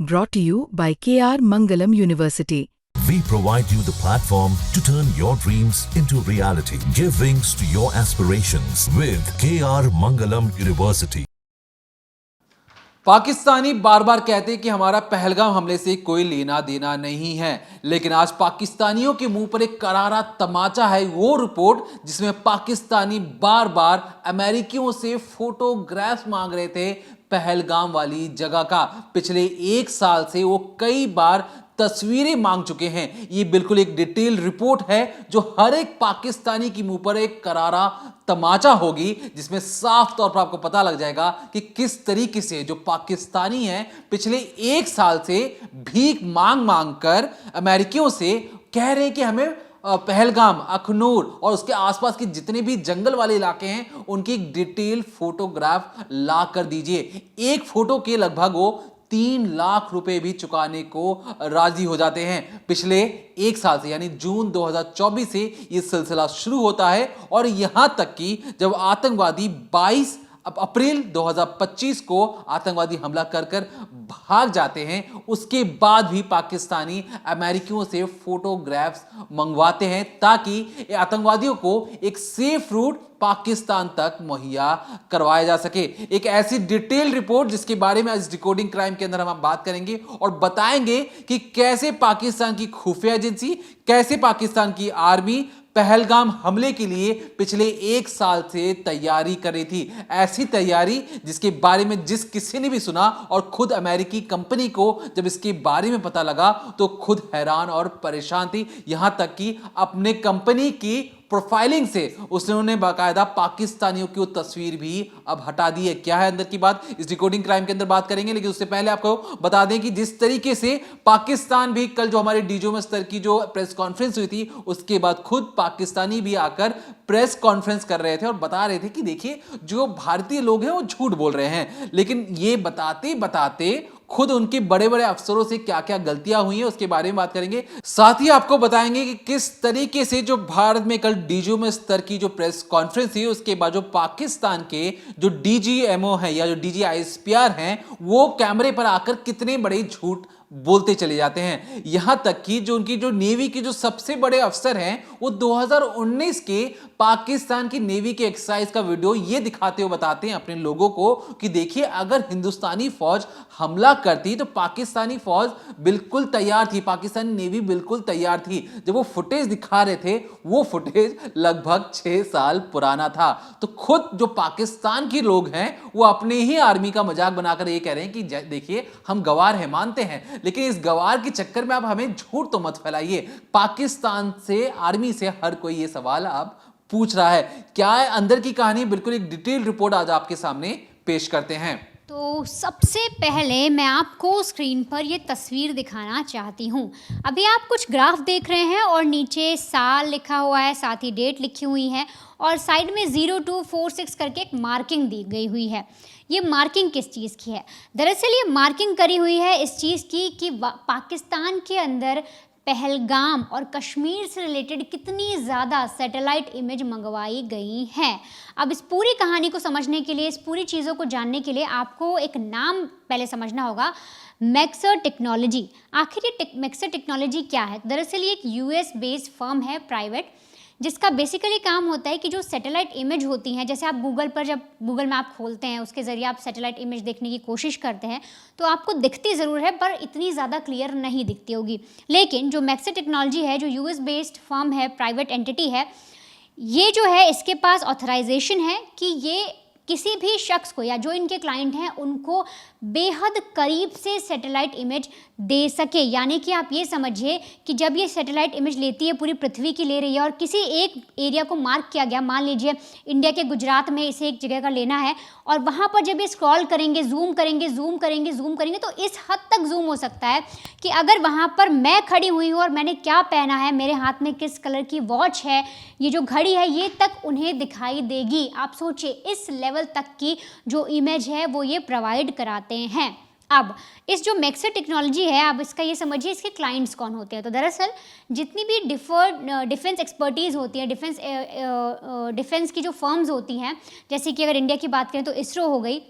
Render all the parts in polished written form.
Brought to you by KR Mangalam University. We provide you the platform to turn your dreams into reality. Give wings to your aspirations with KR Mangalam University. Pakistani बार बार कहते हैं कि हमारा पहलगाम हमले से कोई लेना देना नहीं है, लेकिन आज पाकिस्तानियों के मुंह पर एक करारा तमाचा है वो रिपोर्ट जिसमें पाकिस्तानी बार बार अमेरिकियों से फोटोग्राफ्स मांग रहे थे पहलगाम वाली जगह का। पिछले एक साल से वो कई बार तस्वीरें मांग चुके हैं। ये बिल्कुल एक डिटेल रिपोर्ट है जो हर एक पाकिस्तानी की मुंह पर एक करारा तमाचा होगी, जिसमें साफ तौर पर आपको पता लग जाएगा कि किस तरीके से जो पाकिस्तानी हैं पिछले एक साल से भीख मांग मांग कर अमेरिकियों से कह रहे हैं कि हमें पहलगाम, अखनूर और उसके आसपास के जितने भी जंगल वाले इलाके हैं उनकी एक डिटेल फोटोग्राफ ला कर दीजिए। एक फोटो के लगभग वो 3 लाख रुपए भी चुकाने को राजी हो जाते हैं। पिछले एक साल से यानी जून 2024 से यह सिलसिला शुरू होता है और यहां तक कि जब आतंकवादी 22 अप्रैल 2025 को आतंकवादी हमला कर भाग जाते हैं, उसके बाद भी पाकिस्तानी अमेरिकियों से फोटोग्राफ्स मंगवाते हैं ताकि आतंकवादियों को एक सेफ रूट पाकिस्तान तक मुहैया करवाया जा सके। एक ऐसी डिटेल रिपोर्ट जिसके बारे में आज डिकोडिंग क्राइम के अंदर हम बात करेंगे और बताएंगे कि कैसे पाकिस्तान की खुफिया एजेंसी, कैसे पाकिस्तान की आर्मी पहलगाम हमले के लिए पिछले एक साल से तैयारी कर रही थी। ऐसी तैयारी जिसके बारे में जिस किसी ने भी सुना और खुद अमेरिकी कंपनी को जब इसके बारे में पता लगा तो खुद हैरान और परेशान थी। यहां तक कि अपने कंपनी की प्रोफाइलिंग से उसने बाकायदा पाकिस्तानियों की वो तस्वीर भी अब हटा दी है। क्या है अंदर की बात, इस डिकोडिंग क्राइम के अंदर बात करेंगे, लेकिन उससे पहले आपको बता दें कि जिस तरीके से पाकिस्तान भी कल जो हमारे डीजीओ स्तर की जो प्रेस कॉन्फ्रेंस हुई थी उसके बाद खुद पाकिस्तानी भी आकर प्रेस कॉन्फ्रेंस कर रहे थे और बता रहे थे कि देखिए जो भारतीय लोग हैं वो झूठ बोल रहे हैं, लेकिन ये बताते बताते खुद उनके बड़े बड़े अफसरों से क्या क्या गलतियां हुई हैं उसके बारे में बात करेंगे। साथ ही आपको बताएंगे कि किस तरीके से जो भारत में कल डीजीओ स्तर की जो प्रेस कॉन्फ्रेंस थी उसके बाद जो पाकिस्तान के जो डीजीएमओ हैं या जो डीजीआईएसपीआर हैं वो कैमरे पर आकर कितने बड़े झूठ बोलते चले जाते हैं। यहां तक कि जो उनकी जो नेवी के जो सबसे बड़े अफसर हैं वो 2019 के पाकिस्तान की नेवी के एक्सरसाइज का वीडियो ये दिखाते हुए बताते हैं अपने लोगों को कि देखिए अगर हिंदुस्तानी फौज हमला करती तो पाकिस्तानी फौज बिल्कुल तैयार थी, पाकिस्तानी नेवी बिल्कुल तैयार थी। जब वो फुटेज दिखा रहे थे वो फुटेज लगभग 6 साल पुराना था। तो खुद जो पाकिस्तान के लोग हैं वो अपने ही आर्मी का मजाक बनाकर ये कह रहे हैं कि देखिए हम गवार हैं, मानते हैं, लेकिन इस गवार के चक्कर में आप हमें झूठ तो मत फैलाइए। पाकिस्तान से, आर्मी से हर कोई ये सवाल अब पूछ रहा है। क्या है अंदर की कहानी, बिल्कुल एक डिटेल रिपोर्ट आज आपके सामने पेश करते हैं। तो सबसे पहले मैं आपको स्क्रीन पर ये तस्वीर दिखाना चाहती हूँ। अभी आप कुछ ग्राफ देख रहे हैं और नीचे साल लिखा हुआ है, साथ ही डेट लिखी हुई है और साइड में 0246 करके एक मार्किंग दी गई हुई है। ये मार्किंग किस चीज़ की है? दरअसल ये मार्किंग करी हुई है इस चीज़ की कि पाकिस्तान के अंदर पहलगाम और कश्मीर से रिलेटेड कितनी ज़्यादा सैटेलाइट इमेज मंगवाई गई हैं। अब इस पूरी कहानी को समझने के लिए, इस पूरी चीज़ों को जानने के लिए आपको एक नाम पहले समझना होगा, मैक्सर टेक्नोलॉजी। आखिर ये मैक्सर टेक्नोलॉजी क्या है? दरअसल ये एक यूएस बेस्ड फर्म है प्राइवेट, जिसका बेसिकली काम होता है कि जो सैटेलाइट इमेज होती हैं, जैसे आप गूगल पर जब गूगल मैप खोलते हैं उसके ज़रिए आप सैटेलाइट इमेज देखने की कोशिश करते हैं तो आपको दिखती ज़रूर है पर इतनी ज़्यादा क्लियर नहीं दिखती होगी। लेकिन जो मैक्सर टेक्नोलॉजी है, जो यूएस बेस्ड फर्म है, प्राइवेट एंटिटी है, ये जो है इसके पास ऑथराइजेशन है कि ये किसी भी शख्स को या जो इनके क्लाइंट हैं उनको बेहद करीब से सैटेलाइट इमेज दे सके। यानी कि आप ये समझिए कि जब ये सैटेलाइट इमेज लेती है, पूरी पृथ्वी की ले रही है और किसी एक एरिया को मार्क किया गया, मान लीजिए इंडिया के गुजरात में इसे एक जगह का लेना है और वहाँ पर जब ये स्क्रॉल करेंगे, जूम करेंगे, जूम करेंगे, जूम करेंगे तो इस हद तक जूम हो सकता है कि अगर वहाँ पर मैं खड़ी हुई हूँ और मैंने क्या पहना है, मेरे हाथ में किस कलर की वॉच है, ये जो घड़ी है, ये तक उन्हें दिखाई देगी। आप सोचिए इस लेवल तक की जो इमेज है वो ये प्रोवाइड कराते हैं। अब इस जो मैक्सर टेक्नोलॉजी है, आप इसका ये समझिए इसके क्लाइंट्स कौन होते हैं। तो दरअसल जितनी भी डिफेंस एक्सपर्टीज़ होती है, डिफेंस की जो फर्म्स होती हैं, जैसे कि अगर इंडिया की बात करें तो इसरो हो गई,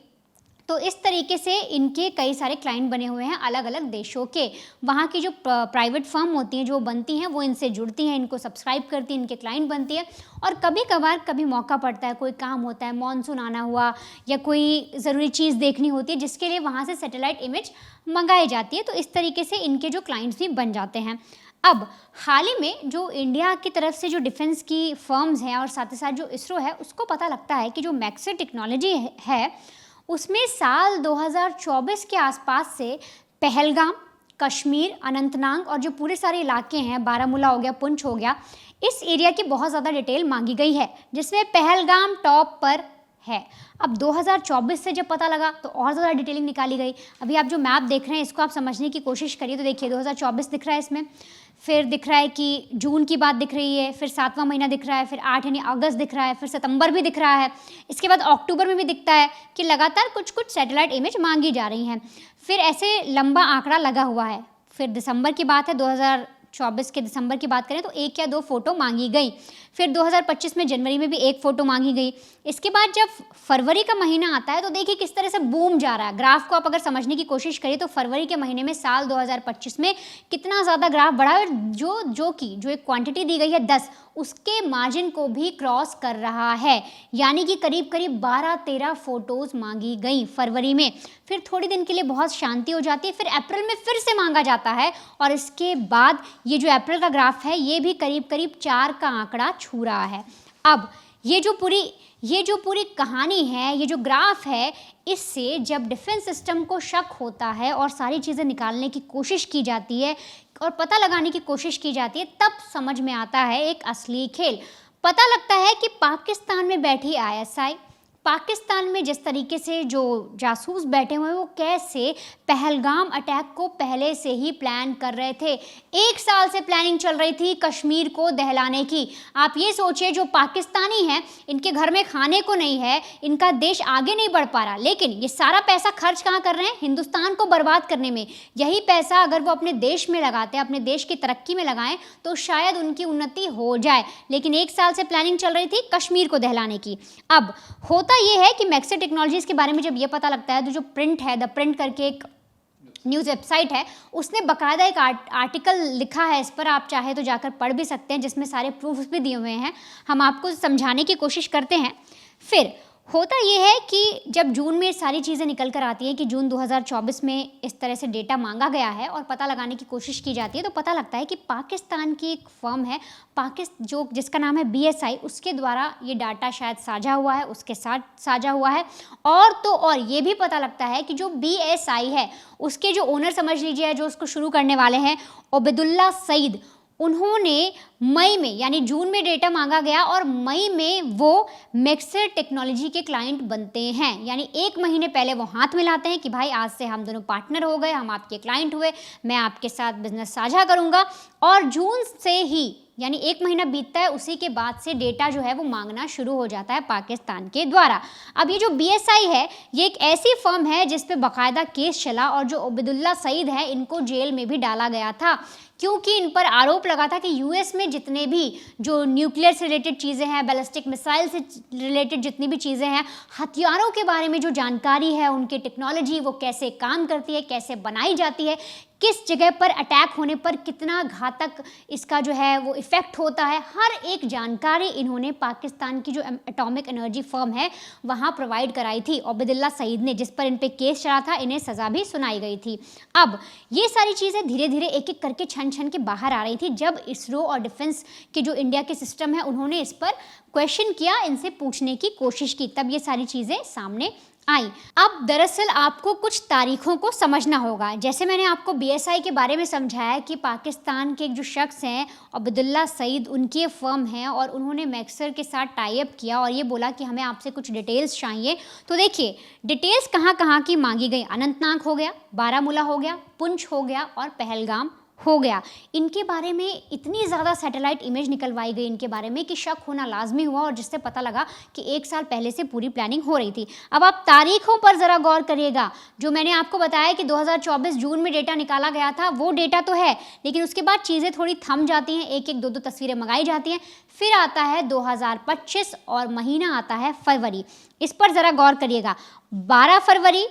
तो इस तरीके से इनके कई सारे क्लाइंट बने हुए हैं अलग अलग देशों के। वहाँ की जो प्राइवेट फर्म होती हैं जो बनती हैं वो इनसे जुड़ती हैं, इनको सब्सक्राइब करती हैं, इनके क्लाइंट बनती है। और कभी कभार कभी मौका पड़ता है, कोई काम होता है, मॉनसून आना हुआ या कोई ज़रूरी चीज़ देखनी होती है जिसके लिए वहाँ से सैटेलाइट इमेज मंगाई जाती है, तो इस तरीके से इनके जो क्लाइंट्स भी बन जाते हैं। अब हाल ही में जो इंडिया की तरफ से जो डिफेंस की फर्म्स हैं और साथ ही साथ जो इसरो है उसको पता लगता है कि जो मैक्सर टेक्नोलॉजी है उसमें साल 2024 के आसपास से पहलगाम, कश्मीर, अनंतनाग और जो पूरे सारे इलाके हैं, बारामूला हो गया, पुंछ हो गया, इस एरिया की बहुत ज़्यादा डिटेल मांगी गई है जिसमें पहलगाम टॉप पर है। अब 2024 से जब पता लगा तो और ज़्यादा डिटेलिंग निकाली गई। अभी आप जो मैप देख रहे हैं इसको आप समझने की कोशिश करिए तो देखिए 2024 दिख रहा है इसमें, फिर दिख रहा है कि जून की बात दिख रही है, फिर 7वां महीना दिख रहा है, फिर 8 यानी अगस्त दिख रहा है, फिर सितंबर भी दिख रहा है, इसके बाद अक्टूबर में भी दिखता है कि लगातार कुछ कुछ सैटेलाइट इमेज मांगी जा रही हैं। फिर ऐसे लंबा आंकड़ा लगा हुआ है। फिर दिसंबर की बात है, 2024 के दिसंबर की बात करें तो 1 या 2 फ़ोटो मांगी गई। फिर 2025 में जनवरी में भी 1 फ़ोटो मांगी गई। इसके बाद जब फरवरी का महीना आता है तो देखिए किस तरह से बूम जा रहा है। ग्राफ को आप अगर समझने की कोशिश करिए तो फरवरी के महीने में साल 2025 में कितना ज़्यादा ग्राफ बढ़ा है, जो एक क्वांटिटी दी गई है 10, उसके मार्जिन को भी क्रॉस कर रहा है, यानी कि करीब करीब 12-13 फ़ोटोज़ मांगी गई फरवरी में। फिर थोड़ी दिन के लिए बहुत शांति हो जाती है, फिर अप्रैल में फिर से मांगा जाता है और इसके बाद ये जो अप्रैल का ग्राफ है ये भी करीब करीब 4 का आंकड़ा छू रहा है। अब ये जो पूरी कहानी है, ये जो ग्राफ है, इससे जब डिफेंस सिस्टम को शक होता है और सारी चीज़ें निकालने की कोशिश की जाती है और पता लगाने की कोशिश की जाती है, तब समझ में आता है एक असली खेल। पता लगता है कि पाकिस्तान में बैठी ISI, पाकिस्तान में जिस तरीके से जो जासूस बैठे हुए हैं वो कैसे पहलगाम अटैक को पहले से ही प्लान कर रहे थे। 1 साल से प्लानिंग चल रही थी कश्मीर को दहलाने की। आप ये सोचिए जो पाकिस्तानी हैं इनके घर में खाने को नहीं है, इनका देश आगे नहीं बढ़ पा रहा, लेकिन ये सारा पैसा खर्च कहाँ कर रहे हैं? हिंदुस्तान को बर्बाद करने में। यही पैसा अगर वो अपने देश में लगाते, अपने देश की तरक्की में लगाएं तो शायद उनकी उन्नति हो जाए, लेकिन 1 साल से प्लानिंग चल रही थी कश्मीर को दहलाने की। अब होता ये है कि मैक्सर टेक्नोलॉजीज के बारे में जब ये पता लगता है तो जो प्रिंट है, द प्रिंट करके एक न्यूज़ वेबसाइट है, उसने बकायदा एक आर्टिकल लिखा है, इस पर आप चाहे तो जाकर पढ़ भी सकते हैं, जिसमें सारे प्रूफ्स भी दिए हुए हैं। हम आपको समझाने की कोशिश करते हैं। फिर होता ये है कि जब जून में सारी चीज़ें निकल कर आती हैं कि जून 2024 में इस तरह से डेटा मांगा गया है और पता लगाने की कोशिश की जाती है, तो पता लगता है कि पाकिस्तान की एक फर्म है जिसका नाम है BSI, उसके द्वारा ये डाटा शायद साझा हुआ है, उसके साथ साझा हुआ है। और तो और ये भी पता लगता है कि जो BSI है उसके जो ओनर समझ लीजिए, जो उसको शुरू करने वाले हैं, ओबेदुल्ला सईद, उन्होंने मई में यानी जून में डेटा मांगा गया और मई में वो मैक्सर टेक्नोलॉजी के क्लाइंट बनते हैं। यानी 1 महीने पहले वो हाथ मिलाते हैं कि भाई आज से हम दोनों पार्टनर हो गए, हम आपके क्लाइंट हुए, मैं आपके साथ बिजनेस साझा करूंगा। और जून से ही यानी 1 महीना बीतता है, उसी के बाद से डेटा जो है वो मांगना शुरू हो जाता है पाकिस्तान के द्वारा। अब ये जो BSI है ये एक ऐसी फर्म है जिस पे बाकायदा केस चला और जो ओबेदुल्ला सईद है इनको जेल में भी डाला गया था, क्योंकि इन पर आरोप लगा था कि US में जितने भी जो न्यूक्लियर से रिलेटेड चीज़ें हैं, बैलिस्टिक मिसाइल से रिलेटेड जितनी भी चीज़ें हैं, हथियारों के बारे में जो जानकारी है, उनकी टेक्नोलॉजी वो कैसे काम करती है, कैसे बनाई जाती है, किस जगह पर अटैक होने पर कितना घातक इसका जो है वो इफ़ेक्ट होता है, हर एक जानकारी इन्होंने पाकिस्तान की जो एटॉमिक एनर्जी फर्म है वहाँ प्रोवाइड कराई थी ओबेदुल्ला सईद ने, जिस पर इन पे केस चला था, इन्हें सज़ा भी सुनाई गई थी। अब ये सारी चीज़ें धीरे धीरे एक एक करके छन छन के बाहर आ रही थी। जब इसरो और डिफेंस के जो इंडिया के सिस्टम है उन्होंने इस पर क्वेश्चन किया, इनसे पूछने की कोशिश की, तब ये सारी चीज़ें सामने आई। अब दरअसल आपको कुछ तारीखों को समझना होगा। जैसे मैंने आपको BSI के बारे में समझाया कि पाकिस्तान के एक जो शख्स हैं ओबेदुल्ला सईद, उनकी फर्म है और उन्होंने मैक्सर के साथ टाई अप किया और ये बोला कि हमें आपसे कुछ डिटेल्स चाहिए। तो देखिए डिटेल्स कहाँ कहाँ की मांगी गई। अनंतनाग हो गया, बारामूला हो गया, पुंछ हो गया और पहलगाम हो गया। इनके बारे में इतनी ज़्यादा सैटेलाइट इमेज निकलवाई गई इनके बारे में कि शक होना लाजमी हुआ और जिससे पता लगा कि 1 साल पहले से पूरी प्लानिंग हो रही थी। अब आप तारीखों पर ज़रा गौर करिएगा। जो मैंने आपको बताया कि 2024 जून में डेटा निकाला गया था, वो डेटा तो है, लेकिन उसके बाद चीज़ें थोड़ी थम जाती हैं, 1-1, 2-2 तस्वीरें मंगाई जाती हैं। फिर आता है 2025 और महीना आता है फरवरी। इस पर ज़रा गौर करिएगा। 12 फरवरी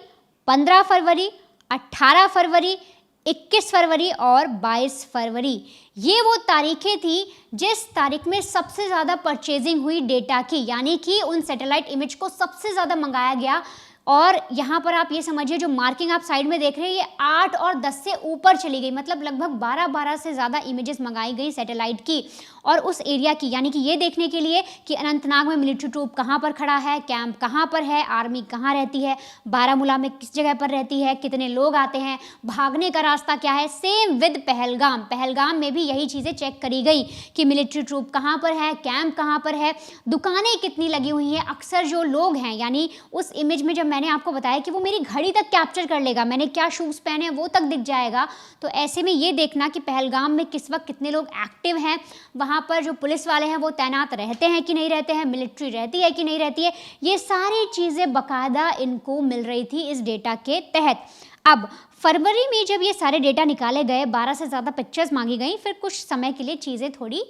15 फरवरी, 18 फरवरी, 21 फरवरी और 22 फरवरी। ये वो तारीखें थी जिस तारीख में सबसे ज़्यादा परचेजिंग हुई डेटा की, यानी कि उन सैटेलाइट इमेज को सबसे ज़्यादा मंगाया गया। और यहाँ पर आप ये समझिए, जो मार्किंग आप साइड में देख रहे हैं ये 8 और 10 से ऊपर चली गई, मतलब लगभग 12 से ज़्यादा इमेजेस मंगाई गई सैटेलाइट की और उस एरिया की, यानी कि ये देखने के लिए कि अनंतनाग में मिलिट्री ट्रूप कहाँ पर खड़ा है, कैंप कहाँ पर है, आर्मी कहाँ रहती है, बारामूला में किस जगह पर रहती है, कितने लोग आते हैं, भागने का रास्ता क्या है। सेम विद पहलगाम में भी यही चीज़ें चेक करी गई कि मिलिट्री ट्रूप कहाँ पर है, कैंप कहाँ पर है, दुकानें कितनी लगी हुई हैं। अक्सर जो लोग हैं, यानी उस इमेज में जब मैंने आपको बताया कि वो मेरी घड़ी तक कैप्चर कर लेगा, मैंने क्या शूज़ पहने हैं वो तक दिख जाएगा, तो ऐसे में ये देखना कि पहलगाम में किस वक्त कितने लोग एक्टिव हैं, वहाँ पर जो पुलिस वाले हैं वो तैनात रहते हैं कि नहीं रहते हैं, मिलिट्री रहती है कि नहीं रहती है, ये सारी चीज़ें बाकायदा इनको मिल रही थी इस डेटा के तहत। अब फरवरी में जब ये सारे डेटा निकाले गए, 12 से ज़्यादा पिक्चर्स मांगी गई, फिर कुछ समय के लिए चीज़ें थोड़ी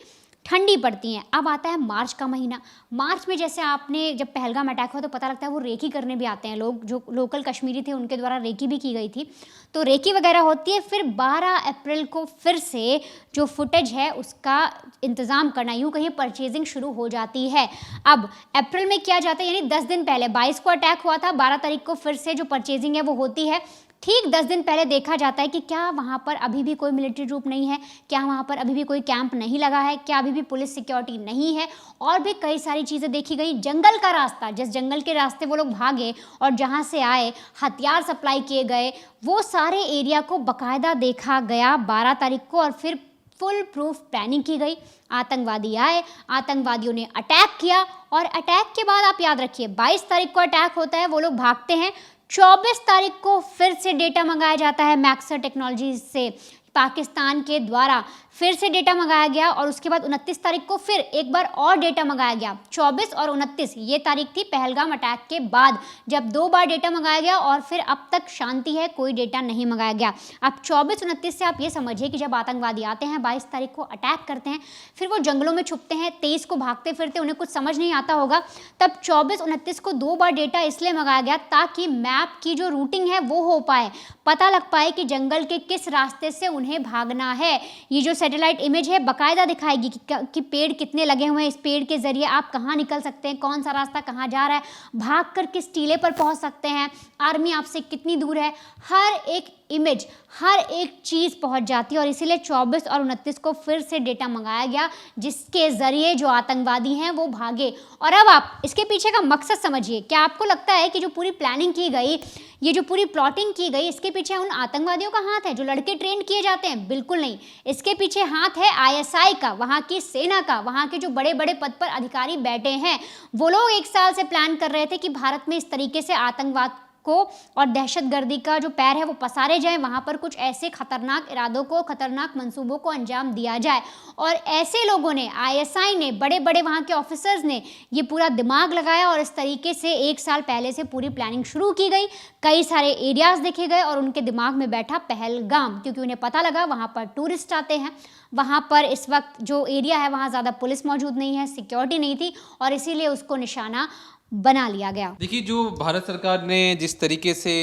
ठंडी पड़ती हैं। अब आता है मार्च का महीना। मार्च में जैसे आपने जब पहलगाम अटैक हुआ तो पता लगता है वो रेकी करने भी आते हैं लोग, जो लोकल कश्मीरी थे उनके द्वारा रेकी भी की गई थी, तो रेकी वगैरह होती है। फिर 12 अप्रैल को फिर से जो फुटेज है उसका इंतज़ाम करना, यूँ कहीं परचेजिंग शुरू हो जाती है। अब अप्रैल में किया जाता है, यानी 10 दिन पहले 22 को अटैक हुआ था, 12 तारीख को फिर से जो परचेजिंग है वो होती है। ठीक 10 दिन पहले देखा जाता है कि क्या वहाँ पर अभी भी कोई मिलिट्री ट्रूप नहीं है, क्या वहाँ पर अभी भी कोई कैंप नहीं लगा है, क्या अभी भी पुलिस सिक्योरिटी नहीं है, और भी कई सारी चीज़ें देखी गई। जंगल का रास्ता, जिस जंगल के रास्ते वो लोग भागे और जहाँ से आए, हथियार सप्लाई किए गए, वो सारे एरिया को बाकायदा देखा गया 12 तारीख को, और फिर फुल प्रूफ प्लानिंग की गई। आतंकवादी आए, आतंकवादियों ने अटैक किया, और अटैक के बाद आप याद रखिए 22 तारीख को अटैक होता है, वो लोग भागते हैं। 24 तारीख को फिर से डेटा मंगाया जाता है मैक्सर टेक्नोलॉजी से, पाकिस्तान के द्वारा फिर से डेटा मंगाया गया, और उसके बाद 29 तारीख को फिर एक बार और डेटा मंगाया गया। 24 और 29 ये तारीख थी पहलगाम अटैक के बाद, जब 2 बार डेटा मंगाया गया, और फिर अब तक शांति है, कोई डेटा नहीं मंगाया गया। अब 24-29 से आप ये समझिए कि जब आतंकवादी आते हैं, 22 तारीख को अटैक करते हैं, फिर वो जंगलों में छुपते हैं, 23 को भागते फिरते, उन्हें कुछ समझ नहीं आता होगा, तब 24-29 को 2 बार डेटा इसलिए मंगाया गया ताकि मैप की जो रूटिंग है वो हो पाए, पता लग पाए कि जंगल के किस रास्ते से उन्हें भागना है। ये जो सैटेलाइट इमेज है बाकायदा दिखाएगी कि पेड़ कितने लगे हुए हैं, इस पेड़ के जरिए आप कहाँ निकल सकते हैं, कौन सा रास्ता कहाँ जा रहा है, भागकर किस टीले पर पहुँच सकते हैं, आर्मी आपसे कितनी दूर है, हर एक इमेज, हर एक चीज़ पहुंच जाती है। और इसीलिए 24 और 29 को फिर से डेटा मंगाया गया, जिसके ज़रिए जो आतंकवादी हैं वो भागे। और अब आप इसके पीछे का मकसद समझिए। क्या आपको लगता है कि जो पूरी प्लानिंग की गई, ये जो पूरी प्लॉटिंग की गई, इसके पीछे उन आतंकवादियों का हाथ है जो लड़के ट्रेन किए जाते हैं? बिल्कुल नहीं। इसके पीछे हाथ है ISI का, वहाँ की सेना का, वहाँ के जो बड़े बड़े पद पर अधिकारी बैठे हैं। वो लोग 1 साल से प्लान कर रहे थे कि भारत में इस तरीके से आतंकवाद को और दहशतगर्दी का जो पैर है वो पसारे जाए, वहाँ पर कुछ ऐसे खतरनाक इरादों को, खतरनाक मंसूबों को अंजाम दिया जाए। और ऐसे लोगों ने, ISI ने, बड़े बड़े वहाँ के ऑफिसर्स ने ये पूरा दिमाग लगाया, और इस तरीके से 1 साल पहले से पूरी प्लानिंग शुरू की गई। कई सारे एरियाज देखे गए और उनके दिमाग में बैठा पहलगाम, क्योंकि उन्हें पता लगा वहाँ पर टूरिस्ट आते हैं, वहाँ पर इस वक्त जो एरिया है वहाँ ज़्यादा पुलिस मौजूद नहीं है, सिक्योरिटी नहीं थी, और इसीलिए उसको निशाना बना लिया गया। देखिए, जो भारत सरकार ने जिस तरीके से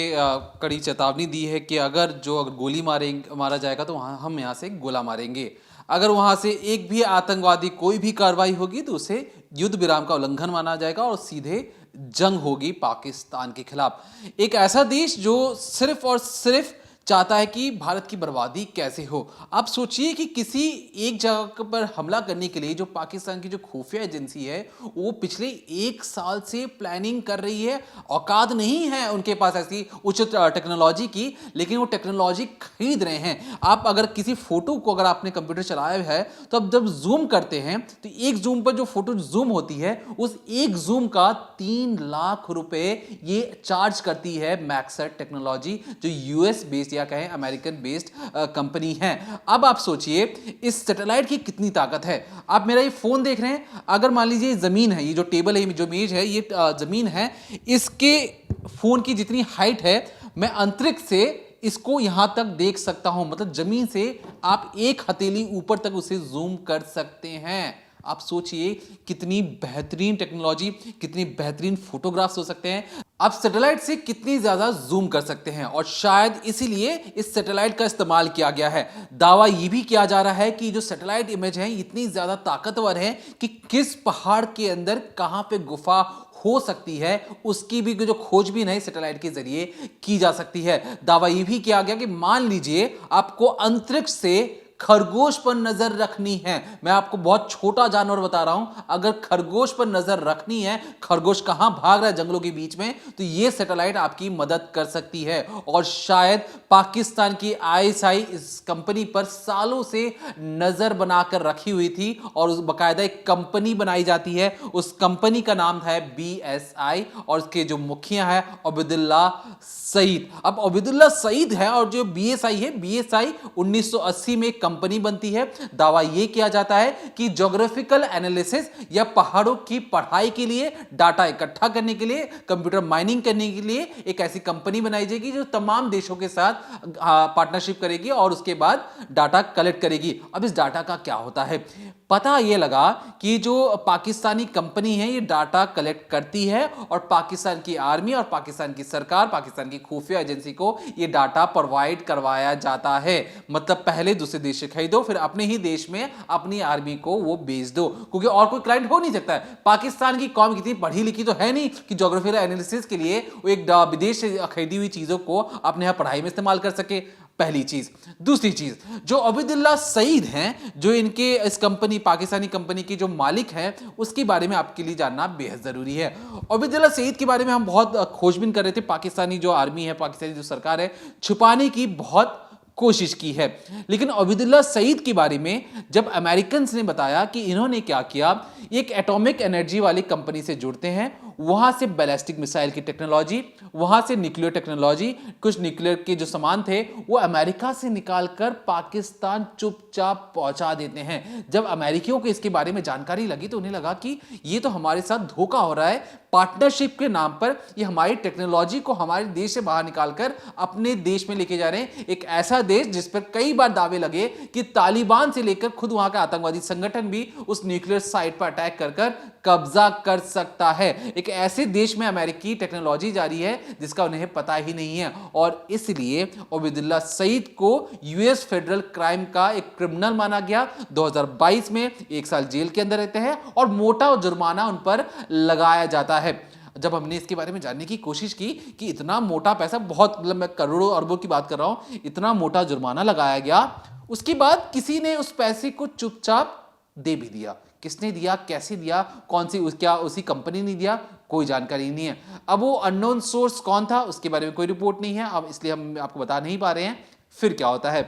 कड़ी चेतावनी दी है कि अगर गोली मारा जाएगा तो हम यहाँ से गोला मारेंगे, अगर वहाँ से एक भी आतंकवादी कोई भी कार्रवाई होगी तो उसे युद्ध विराम का उल्लंघन माना जाएगा और सीधे जंग होगी पाकिस्तान के खिलाफ। एक ऐसा देश जो सिर्फ और सिर्फ चाहता है कि भारत की बर्बादी कैसे हो। आप सोचिए कि किसी एक जगह पर हमला करने के लिए जो पाकिस्तान की जो खुफिया एजेंसी है वो पिछले 1 साल से प्लानिंग कर रही है। औकात नहीं है उनके पास ऐसी उच्च टेक्नोलॉजी की, लेकिन वो टेक्नोलॉजी खरीद रहे हैं। आप अगर किसी फोटो को अगर आपने कंप्यूटर चलाया है तो अब जब जूम करते हैं तो एक जूम पर जो फोटो जूम होती है उस एक जूम का 3 लाख रुपए ये चार्ज करती है मैक्सर टेक्नोलॉजी, जो US बेस्ड या कहें अमेरिकन बेस्ड कंपनी है। अब आप सोचिए इस सैटेलाइट की कितनी ताकत है। आप मेरा ये फोन देख रहे हैं, अगर मान लीजिए जमीन है, ये जो टेबल है, जो मेज है, ये जमीन है, इसके फोन की जितनी हाइट है मैं अंतरिक्ष से इसको यहां तक देख सकता हूं, मतलब जमीन से आप एक हथेली ऊपर तक उसे जूम कर सकते हैं। आप सोचिए कितनी बेहतरीन टेक्नोलॉजी, कितनी बेहतरीन फोटोग्राफ्स हो सकते हैं। आप सैटेलाइट से कितनी ज्यादा जूम कर सकते हैं और शायद इसीलिए इस सैटेलाइट का इस्तेमाल किया गया है। दावा यह भी किया जा रहा है कि जो सैटेलाइट इमेज है इतनी ज्यादा ताकतवर है कि किस पहाड़ के अंदर कहां पे गुफा हो सकती है उसकी भी जो खोजबीन है सैटेलाइट के जरिए की जा सकती है। दावा यह भी किया गया कि मान लीजिए आपको अंतरिक्ष से खरगोश पर नजर रखनी है। मैं आपको बहुत छोटा जानवर बता रहा हूं, अगर खरगोश पर नजर रखनी है, खरगोश कहां भाग रहा है जंगलों के बीच में, तो यह सैटेलाइट आपकी मदद कर सकती है। और शायद पाकिस्तान की आईएसआई इस कंपनी पर सालों से नजर बनाकर रखी हुई थी और उस बाकायदा एक कंपनी बनाई जाती है। उस कंपनी का नाम है बीएसआई और उसके जो मुखिया है अब्दुल्ला सईद। अब अब्दुल्ला सईद है और जो बीएसआई है, बीएसआई 1980 में कंपनी बनती है। दावा यह किया जाता है कि ज्योग्राफिकल एनालिसिस या पहाड़ों की पढ़ाई के लिए, डाटा इकट्ठा करने के लिए, कंप्यूटर माइनिंग करने के लिए एक ऐसी कंपनी बनाई जाएगी जो तमाम देशों के साथ पार्टनरशिप करेगी और उसके बाद डाटा कलेक्ट करेगी। अब इस डाटा का क्या होता है? पता यह लगा कि जो पाकिस्तानी कंपनी है ये डाटा कलेक्ट करती है और पाकिस्तान की आर्मी और पाकिस्तान की सरकार, पाकिस्तान की खुफिया एजेंसी को ये डाटा प्रोवाइड करवाया जाता है। मतलब पहले दूसरे देश से खरीदो, फिर अपने ही देश में अपनी आर्मी को वो बेच दो, क्योंकि और कोई क्लाइंट हो नहीं सकता है। पाकिस्तान की कौम कितनी पढ़ी लिखी तो है नहीं कि ज्योग्राफिकल एनालिसिस के लिए वो एक विदेश से खरीदी हुई चीजों को अपने यहां पढ़ाई में इस्तेमाल कर सके। पहली चीज। दूसरी चीज, जो अब्दुल्ला सईद हैं, जो इनके इस कंपनी, पाकिस्तानी कंपनी के जो मालिक हैं, उसके बारे में आपके लिए जानना बेहद जरूरी है। अब्दुल्ला सईद के बारे में हम बहुत खोजबीन कर रहे थे। पाकिस्तानी जो आर्मी है, पाकिस्तानी जो सरकार है, छुपाने की बहुत कोशिश की है। लेकिन अब्दुल्ला सईद के बारे में जब अमेरिकन ने बताया कि इन्होंने क्या किया, एक एटॉमिक एनर्जी वाली कंपनी से जुड़ते हैं, वहां से बैलिस्टिक मिसाइल की टेक्नोलॉजी, वहां से न्यूक्लियर टेक्नोलॉजी, कुछ न्यूक्लियर के जो सामान थे वो अमेरिका से निकालकर पाकिस्तान चुपचाप पहुंचा देते हैं। जब अमेरिकियों को इसके बारे में जानकारी लगी तो उन्हें लगा कि ये तो हमारे साथ धोखा हो रहा है। पार्टनरशिप के नाम पर ये हमारी टेक्नोलॉजी को हमारे देश से बाहर निकालकर अपने देश में लेके जा रहे हैं। एक ऐसा देश जिस पर कई बार दावे लगे कि तालिबान से लेकर खुद वहां का आतंकवादी संगठन भी उस न्यूक्लियर साइट पर अटैक कर कब्जा कर सकता है। एक ऐसे देश में अमेरिकी टेक्नोलॉजी जारी है जिसका उन्हें पता ही नहीं है। और इसलिए अब्दुल्ला सईद को यूएस फेडरल क्राइम का एक क्रिमिनल माना गया। 2022 में 1 साल जेल के अंदर रहते हैं और मोटा जुर्माना उन पर लगाया जाता है। जब हमने इसके बारे में जानने की कोशिश की कि इतना मोटा पैसा, बहुत मतलब मैं करोड़ों अरबों की बात कर रहा हूं, इतना मोटा जुर्माना लगाया गया, उसके बाद किसी ने उस पैसे को चुपचाप दे भी दिया। किसने दिया, कैसे दिया, कौन सी, क्या उसी कंपनी ने दिया, कोई जानकारी नहीं है। अब वो अननोन सोर्स कौन था उसके बारे में कोई रिपोर्ट नहीं है, अब इसलिए हम आपको बता नहीं पा रहे हैं। फिर क्या होता है,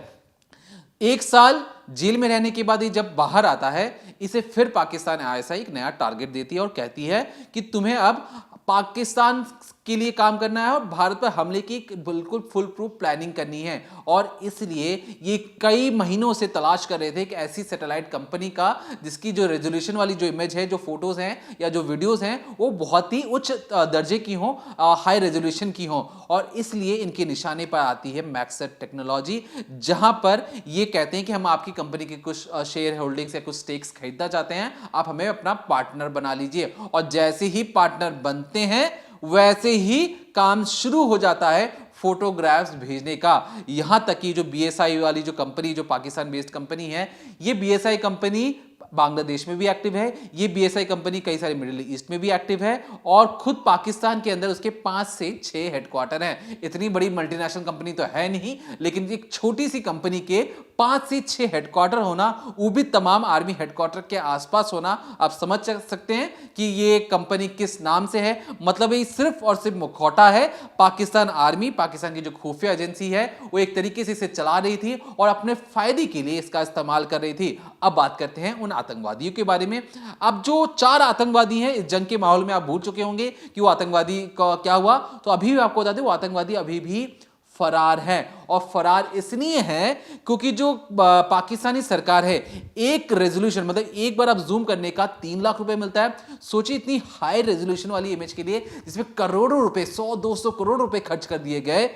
1 साल जेल में रहने के बाद ये जब बाहर आता है, इसे फिर पाकिस्तान आईएसआई एक नया टारगेट देती है और कहती है कि तुम्हें अब पाकिस्तान के लिए काम करना है और भारत पर हमले की बिल्कुल फुल प्रूफ प्लानिंग करनी है। और इसलिए ये कई महीनों से तलाश कर रहे थे कि ऐसी सैटेलाइट कंपनी का जिसकी जो रेजोल्यूशन वाली जो इमेज है, जो फोटोज हैं या जो वीडियोस हैं, वो बहुत ही उच्च दर्जे की हो, हाई रेजोल्यूशन की हो। और इसलिए इनके निशाने पर आती है मैक्सर टेक्नोलॉजी, जहां पर ये कहते हैं कि हम आपकी कंपनी के कुछ शेयर होल्डिंग्स या कुछ स्टेक्स खरीदना चाहते हैं, आप हमें अपना पार्टनर बना लीजिए। और जैसे ही पार्टनर बनते हैं वैसे ही काम शुरू हो जाता है फोटोग्राफ्स भेजने का। यहां तक कि जो बीएसआई वाली जो कंपनी, जो पाकिस्तान बेस्ड कंपनी है, ये बीएसआई कंपनी बांग्लादेश में भी एक्टिव है, ये बीएसआई कंपनी कई सारे मिडिल ईस्ट में भी एक्टिव है और खुद पाकिस्तान के अंदर उसके 5 से 6 हेडक्वार्टर हैं। इतनी बड़ी मल्टीनेशनल कंपनी तो है नहीं, लेकिन एक छोटी सी कंपनी के 5 से 6 हेडक्वार्टर होना, वो भी तमाम आर्मी हेडक्वार्टर के आसपास होना, आप समझ सकते हैं कि ये कंपनी किस नाम से है। मतलब ये सिर्फ और सिर्फ मुखौटा है। पाकिस्तान आर्मी, पाकिस्तान की जो खुफिया एजेंसी है, वो एक तरीके से इसे चला रही थी और अपने फायदे के लिए इसका इस्तेमाल कर रही थी। अब बात करते हैं उन आतंकवादियों के बारे में। अब जो 4 आतंकवादी हैं, इस जंग के माहौल में आप भूल चुके होंगे कि वो आतंकवादी का क्या हुआ, तो अभी भी आपको बता दें वो आतंकवादी अभी भी फरार है। और फरार इसलिए है क्योंकि जो पाकिस्तानी सरकार है, एक रेजोल्यूशन, मतलब एक बार आप जूम करने का 3 लाख रुपए मिलता है। सोचिए इतनी हाई रेजोल्यूशन वाली इमेज के लिए जिसमें करोड़ों रुपए, 100-200 करोड़ रुपए खर्च कर दिए गए,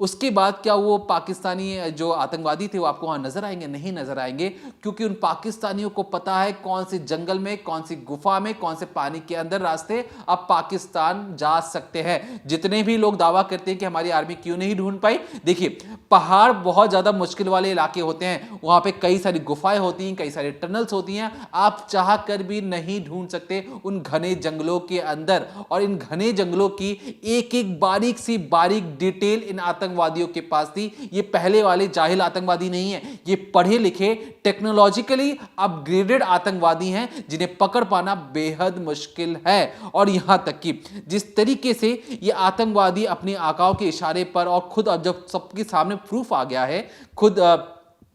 उसके बाद क्या वो पाकिस्तानी जो आतंकवादी थे वो आपको वहां नजर आएंगे? नहीं नजर आएंगे, क्योंकि उन पाकिस्तानियों को पता है कौन से जंगल में, कौन सी गुफा में, कौन से पानी के अंदर रास्ते अब पाकिस्तान जा सकते हैं। जितने भी लोग दावा करते हैं कि हमारी आर्मी क्यों नहीं ढूंढ पाई, देखिए पहाड़ बहुत ज्यादा मुश्किल वाले इलाके होते हैं, वहां पे कई सारी गुफाएं होती हैं, कई सारी टनल्स होती हैं, आप चाह कर भी नहीं ढूंढ सकते उन घने जंगलों के अंदर। और इन घने जंगलों की एक एक बारीक सी बारीक डिटेल इन आतंकवादियों के पास थी। ये पहले वाले जाहिल आतंकवादी नहीं है, ये पढ़े लिखे टेक्नोलॉजिकली अपग्रेडेड आतंकवादी हैं जिन्हें पकड़ पाना बेहद मुश्किल है। और यहां तक कि जिस तरीके से ये आतंकवादी अपने आकाओं के इशारे पर, और खुद अब जब सबके सामने प्रूफ आ गया है, खुद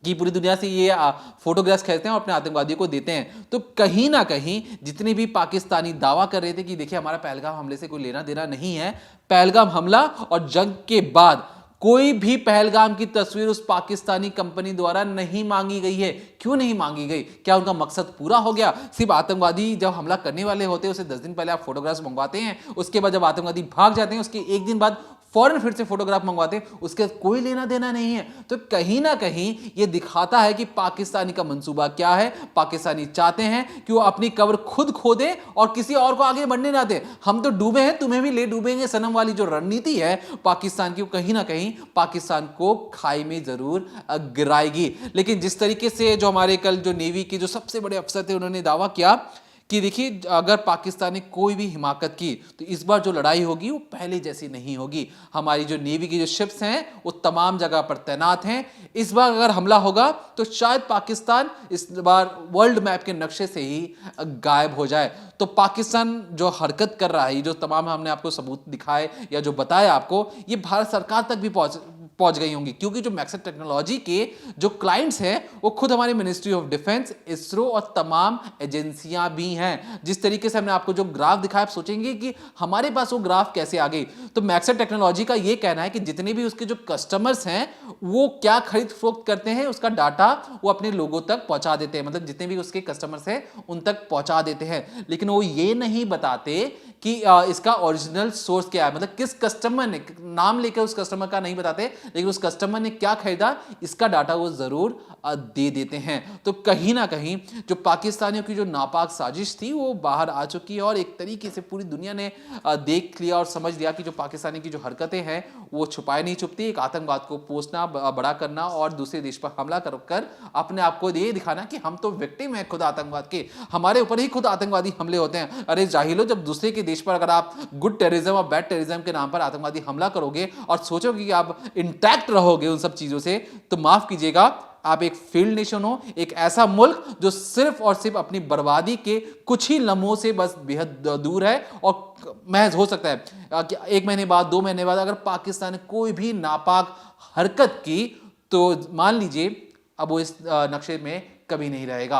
कि पूरी दुनिया से ये फोटोग्राफ्स खींचते हैं और अपने आतंकवादियों को देते हैं, तो कहीं ना कहीं जितने भी पाकिस्तानी दावा कर रहे थे कि देखिए हमारा पहलगाम हमले से कोई लेना देना नहीं है, पहलगाम हमला और जंग के बाद कोई भी पहलगाम की तस्वीर उस पाकिस्तानी कंपनी द्वारा नहीं मांगी गई है। क्यों नहीं मांगी गई? क्या उनका मकसद पूरा हो गया? सिर्फ आतंकवादी जब हमला करने वाले होते हैं उसे 10 दिन पहले आप फोटोग्राफ्स मंगवाते हैं, उसके बाद जब आतंकवादी भाग जाते हैं उसके एक दिन बाद फौरन फिर से फोटोग्राफ मंगवाते हैं, उसके कोई लेना देना नहीं है। तो कहीं ना कहीं यह दिखाता है कि पाकिस्तानी का मंसूबा क्या है। पाकिस्तानी चाहते हैं कि वो अपनी कब्र खुद खोदे और किसी और को आगे बढ़ने ना दे। हम तो डूबे हैं, तुम्हें भी ले डूबेंगे सनम वाली जो रणनीति है पाकिस्तान की, कहीं ना कहीं पाकिस्तान को खाई में जरूर गिराएगी। लेकिन जिस तरीके से जो हमारे कल जो नेवी के जो सबसे बड़े अफसर थे उन्होंने दावा किया कि देखिए अगर पाकिस्तान ने कोई भी हिमाकत की तो इस बार जो लड़ाई होगी वो पहले जैसी नहीं होगी। हमारी जो नेवी की जो शिप्स हैं वो तमाम जगह पर तैनात हैं। इस बार अगर हमला होगा तो शायद पाकिस्तान इस बार वर्ल्ड मैप के नक्शे से ही गायब हो जाए। तो पाकिस्तान जो हरकत कर रहा है, जो तमाम हमने आपको सबूत दिखाए या जो बताया आपको, ये भारत सरकार तक भी पहुंच गई होंगी, क्योंकि जो मैक्सेट टेक्नोलॉजी के जो क्लाइंट्स हैं वो खुद हमारे मिनिस्ट्री ऑफ डिफेंस, इसरो और तमाम एजेंसियां भी हैं। जिस तरीके से हमने आपको जो ग्राफ दिखाया, आप सोचेंगे कि हमारे पास वो ग्राफ कैसे आ गई। तो मैक्सेट टेक्नोलॉजी का ये कहना है कि जितने भी उसके जो कस्टमर्स हैं वो क्या खरीद फरोख्त करते हैं उसका डाटा वो अपने लोगों तक पहुंचा देते हैं, मतलब जितने भी उसके कस्टमर्स हैं उन तक पहुंचा देते हैं। लेकिन वो ये नहीं बताते कि इसका ओरिजिनल सोर्स क्या है, मतलब किस कस्टमर ने, नाम लेकर उस कस्टमर का नहीं बताते, लेकिन उस कस्टमर ने क्या खरीदा इसका डाटा वो जरूर दे देते हैं। तो कहीं ना कहीं जो पाकिस्तानियों की जो नापाक साजिश थी वो बाहर आ चुकी है और एक तरीके से पूरी दुनिया ने देख लिया और समझ लिया कि जो पाकिस्तानी की जो हरकतें हैं वो छुपाए नहीं छुपती। एक आतंकवाद को पोसना, बड़ा करना और दूसरे देश पर हमला कर अपने आप को ये दिखाना कि हम तो विक्टिम हैं खुद आतंकवाद के, हमारे ऊपर ही खुद आतंकवादी हमले होते हैं। अरे जाहिलो, जब दूसरे के देश पर अगर आप गुड टेररिज्म और बैड टेररिज्म के नाम पर आतंकवादी हमला करोगे और सोचोगे कि आप इंटैक्ट रहोगे उन सब चीजों से, तो माफ कीजिएगा, आप एक फेल्ड नेशन हो, एक ऐसा मुल्क जो सिर्फ और सिर्फ अपनी बर्बादी के कुछ ही लम्हों से बस बेहद दूर है। और महज हो सकता है कि 1 महीने बाद, 2 महीने बाद अगर पाकिस्तान ने कोई भी नापाक हरकत की तो मान लीजिए अब वो इस नक्शे में कभी नहीं रहेगा।